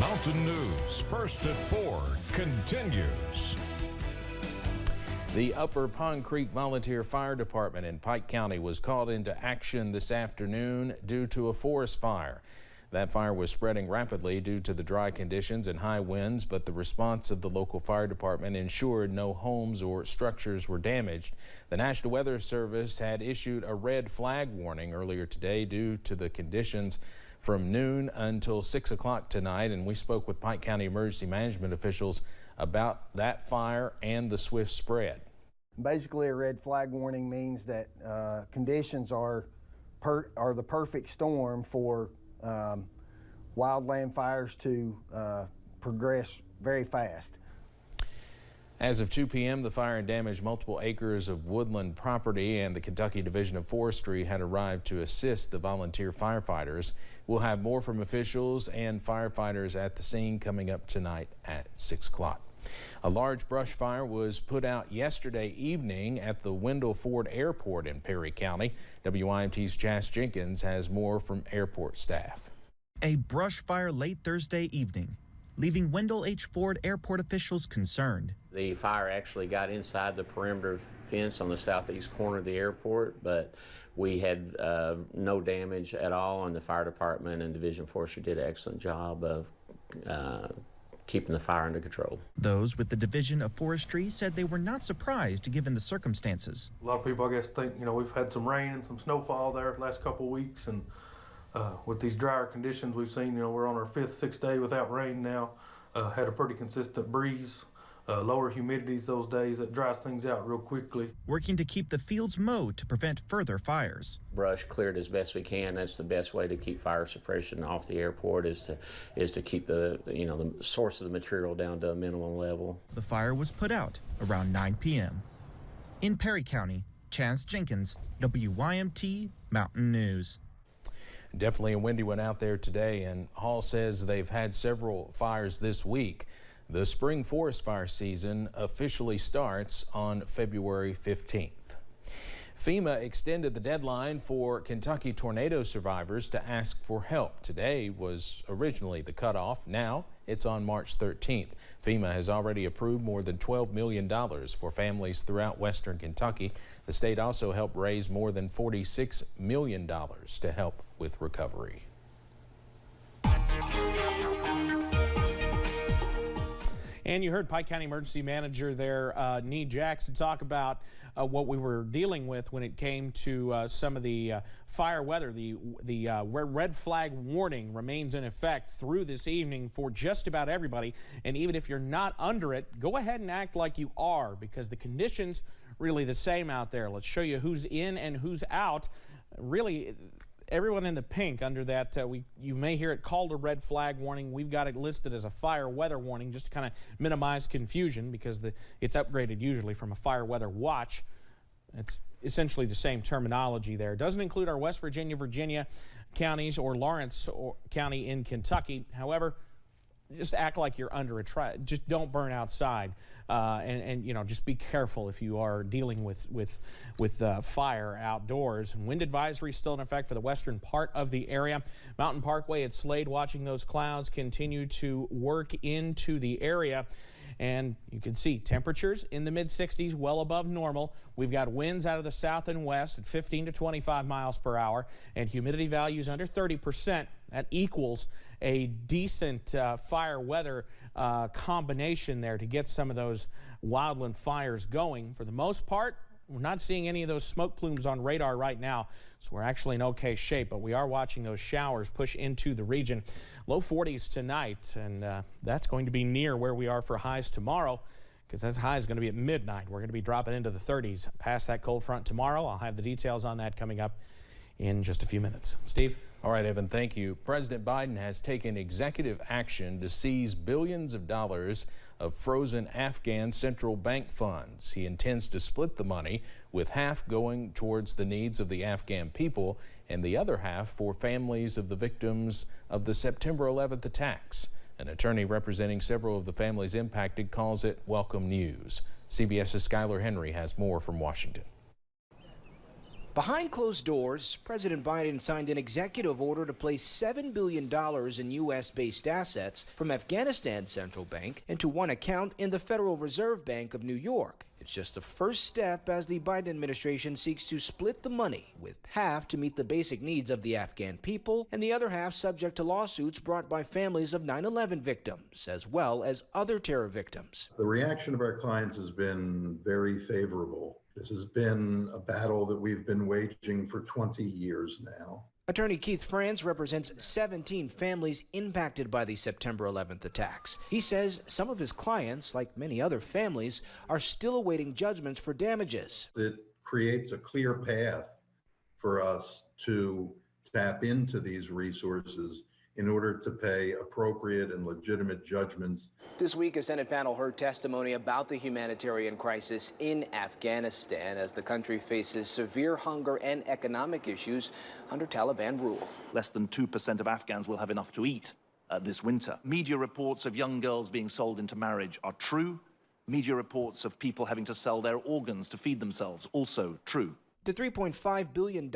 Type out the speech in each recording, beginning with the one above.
Mountain News, first at 4, continues. The Upper Pond Creek Volunteer Fire Department in Pike County was called into action this afternoon due to a forest fire. That fire was spreading rapidly due to the dry conditions and high winds, but the response of the local fire department ensured no homes or structures were damaged. The National Weather Service had issued a red flag warning earlier today due to the conditions from noon until 6 o'clock tonight, and we spoke with Pike County emergency management officials about that fire and the swift spread. Basically, a red flag warning means that conditions are the perfect storm for wildland fires to progress very fast. As of 2 p.m., the fire had damaged multiple acres of woodland property, and the Kentucky Division of Forestry had arrived to assist the volunteer firefighters. We'll have more from officials and firefighters at the scene coming up tonight at 6 o'clock. A large brush fire was put out yesterday evening at the Wendell Ford Airport in Perry County. WYMT's Chas Jenkins has more from airport staff. A brush fire late Thursday evening, leaving Wendell H. Ford Airport officials concerned. The fire actually got inside the perimeter fence on the southeast corner of the airport, but we had no damage at all, and the fire department and Division Forestry did an excellent job of keeping the fire under control. Those with the Division of Forestry said they were not surprised given the circumstances. A lot of people, I guess, think, we've had some rain and some snowfall there the last couple of weeks, and with these drier conditions we've seen, we're on our 5th, 6th day without rain now. Had a pretty consistent breeze, lower humidities those days. That dries things out real quickly. Working to keep the fields mowed to prevent further fires. Brush cleared as best we can. That's the best way to keep fire suppression off the airport, is to keep the source of the material down to a minimum level. The fire was put out around 9 p.m. In Perry County, Chas Jenkins, WYMT Mountain News. Definitely a windy one out there today, and Hall says they've had several fires this week. The spring forest fire season officially starts on February 15th. FEMA extended the deadline for Kentucky tornado survivors to ask for help. Today was originally the cutoff. Now it's on March 13th. FEMA has already approved more than $12 million for families throughout western Kentucky. The state also helped raise more than $46 million to help with recovery. And you heard Pike County Emergency Manager there, Nee Jackson, talk about what we were dealing with when it came to some of the fire weather. The red flag warning remains in effect through this evening for just about everybody. And even if you're not under it, go ahead and act like you are, because the conditions really the same out there. Let's show you who's in and who's out. Really, everyone in the pink under that, you may hear it called a red flag warning. We've got it listed as a fire weather warning just to kind of minimize confusion, because it's upgraded usually from a fire weather watch. It's essentially the same terminology there. It doesn't include our West Virginia counties or Lawrence County in Kentucky. However, just act like you're under it. Just don't burn outside, and just be careful if you are dealing with fire outdoors. And wind advisory is still in effect for the western part of the area. Mountain Parkway at Slade, watching those clouds continue to work into the area. And you can see temperatures in the mid-60s, well above normal. We've got winds out of the south and west at 15 to 25 miles per hour, and humidity values under 30%. That equals a decent fire weather combination there to get some of those wildland fires going. For the most part, we're not seeing any of those smoke plumes on radar right now, so we're actually in okay shape, but we are watching those showers push into the region. Low 40s tonight, and that's going to be near where we are for highs tomorrow, because that high is going to be at midnight. We're going to be dropping into the 30s past that cold front tomorrow. I'll have the details on that coming up in just a few minutes. Steve? All right, Evan, thank you. President Biden has taken executive action to seize billions of dollars of frozen Afghan central bank funds. He intends to split the money, with half going towards the needs of the Afghan people and the other half for families of the victims of the September 11th attacks. An attorney representing several of the families impacted calls it welcome news. CBS's Skylar Henry has more from Washington. Behind closed doors, President Biden signed an executive order to place $7 billion in U.S.-based assets from Afghanistan's central bank into one account in the Federal Reserve Bank of New York. It's just the first step as the Biden administration seeks to split the money, with half to meet the basic needs of the Afghan people and the other half subject to lawsuits brought by families of 9/11 victims, as well as other terror victims. The reaction of our clients has been very favorable. This has been a battle that we've been waging for 20 years now. Attorney Keith Franz represents 17 families impacted by the September 11th attacks. He says some of his clients, like many other families, are still awaiting judgments for damages. It creates a clear path for us to tap into these resources in order to pay appropriate and legitimate judgments. This week, a Senate panel heard testimony about the humanitarian crisis in Afghanistan as the country faces severe hunger and economic issues under Taliban rule. Less than 2% of Afghans will have enough to eat this winter. Media reports of young girls being sold into marriage are true. Media reports of people having to sell their organs to feed themselves, also true. The $3.5 billion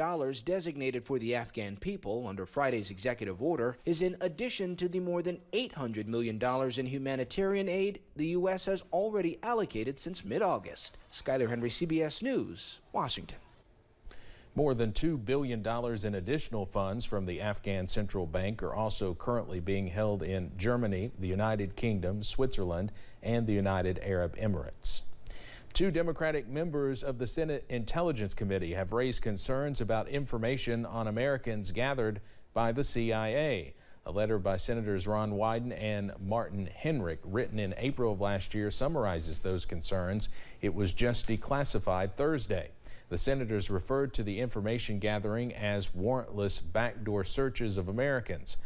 designated for the Afghan people under Friday's executive order is in addition to the more than $800 million in humanitarian aid the U.S. has already allocated since mid-August. Skyler Henry, CBS News, Washington. More than $2 billion in additional funds from the Afghan Central Bank are also currently being held in Germany, the United Kingdom, Switzerland, and the United Arab Emirates. Two Democratic members of the Senate Intelligence Committee have raised concerns about information on Americans gathered by the CIA. A letter by Senators Ron Wyden and Martin Heinrich, written in April of last year, summarizes those concerns. It was just declassified Thursday. The senators referred to the information gathering as warrantless backdoor searches of Americans.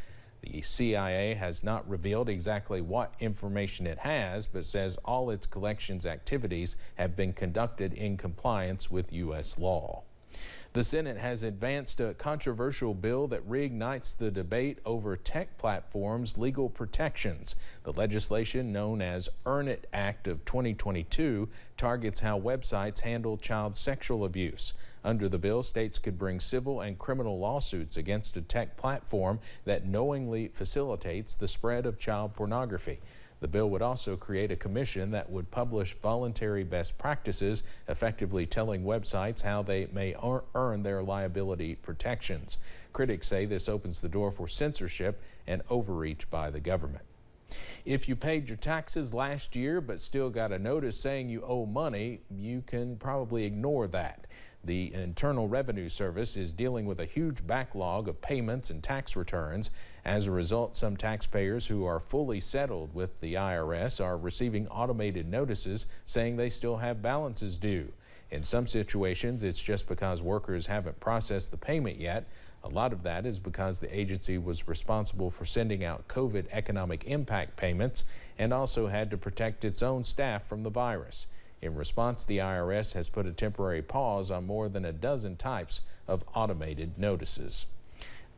The CIA has not revealed exactly what information it has, but says all its collections activities have been conducted in compliance with U.S. law. The Senate has advanced a controversial bill that reignites the debate over tech platforms' legal protections. The legislation, known as Earn It Act of 2022, targets how websites handle child sexual abuse. Under the bill, states could bring civil and criminal lawsuits against a tech platform that knowingly facilitates the spread of child pornography. The bill would also create a commission that would publish voluntary best practices, effectively telling websites how they may earn their liability protections. Critics say this opens the door for censorship and overreach by the government. If you paid your taxes last year but still got a notice saying you owe money, you can probably ignore that. The Internal Revenue Service is dealing with a huge backlog of payments and tax returns. As a result, some taxpayers who are fully settled with the IRS are receiving automated notices saying they still have balances due. In some situations, it's just because workers haven't processed the payment yet. A lot of that is because the agency was responsible for sending out COVID economic impact payments and also had to protect its own staff from the virus. In response, the IRS has put a temporary pause on more than a dozen types of automated notices.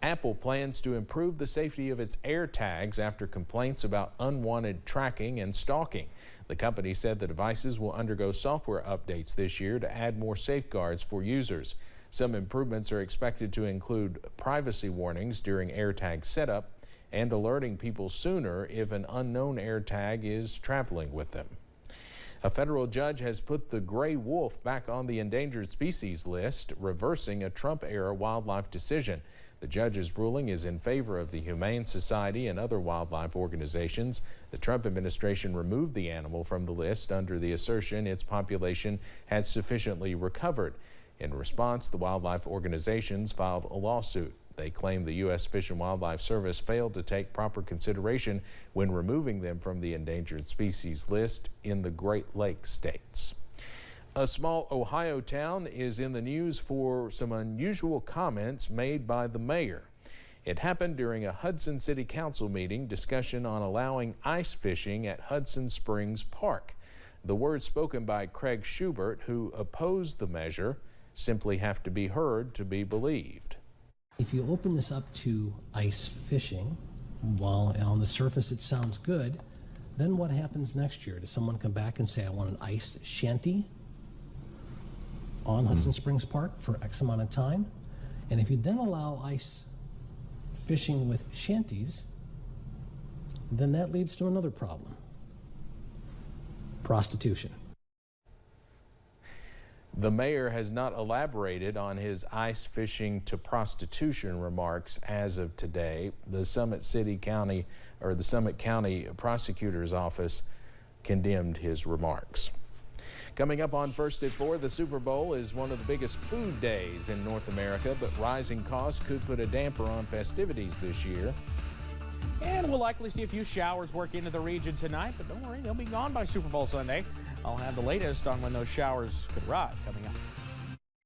Apple plans to improve the safety of its AirTags after complaints about unwanted tracking and stalking. The company said the devices will undergo software updates this year to add more safeguards for users. Some improvements are expected to include privacy warnings during AirTag setup and alerting people sooner if an unknown AirTag is traveling with them. A federal judge has put the gray wolf back on the endangered species list, reversing a Trump-era wildlife decision. The judge's ruling is in favor of the Humane Society and other wildlife organizations. The Trump administration removed the animal from the list under the assertion its population had sufficiently recovered. In response, the wildlife organizations filed a lawsuit. They claim the U.S. Fish and Wildlife Service failed to take proper consideration when removing them from the endangered species list in the Great Lakes states. A small Ohio town is in the news for some unusual comments made by the mayor. It happened during a Hudson City Council meeting discussion on allowing ice fishing at Hudson Springs Park. The words spoken by Craig Schubert, who opposed the measure, simply have to be heard to be believed. If you open this up to ice fishing, while on the surface it sounds good, then what happens next year? Does someone come back and say, I want an ice shanty? on Hudson Springs Park for X amount of time. And if you then allow ice fishing with shanties, then that leads to another problem: prostitution. The mayor has not elaborated on his ice fishing to prostitution remarks as of today. The Summit County Prosecutor's Office condemned his remarks. Coming up on First at 4, the Super Bowl is one of the biggest food days in North America, but rising costs could put a damper on festivities this year. And we'll likely see a few showers work into the region tonight, but don't worry, they'll be gone by Super Bowl Sunday. I'll have the latest on when those showers could arrive coming up.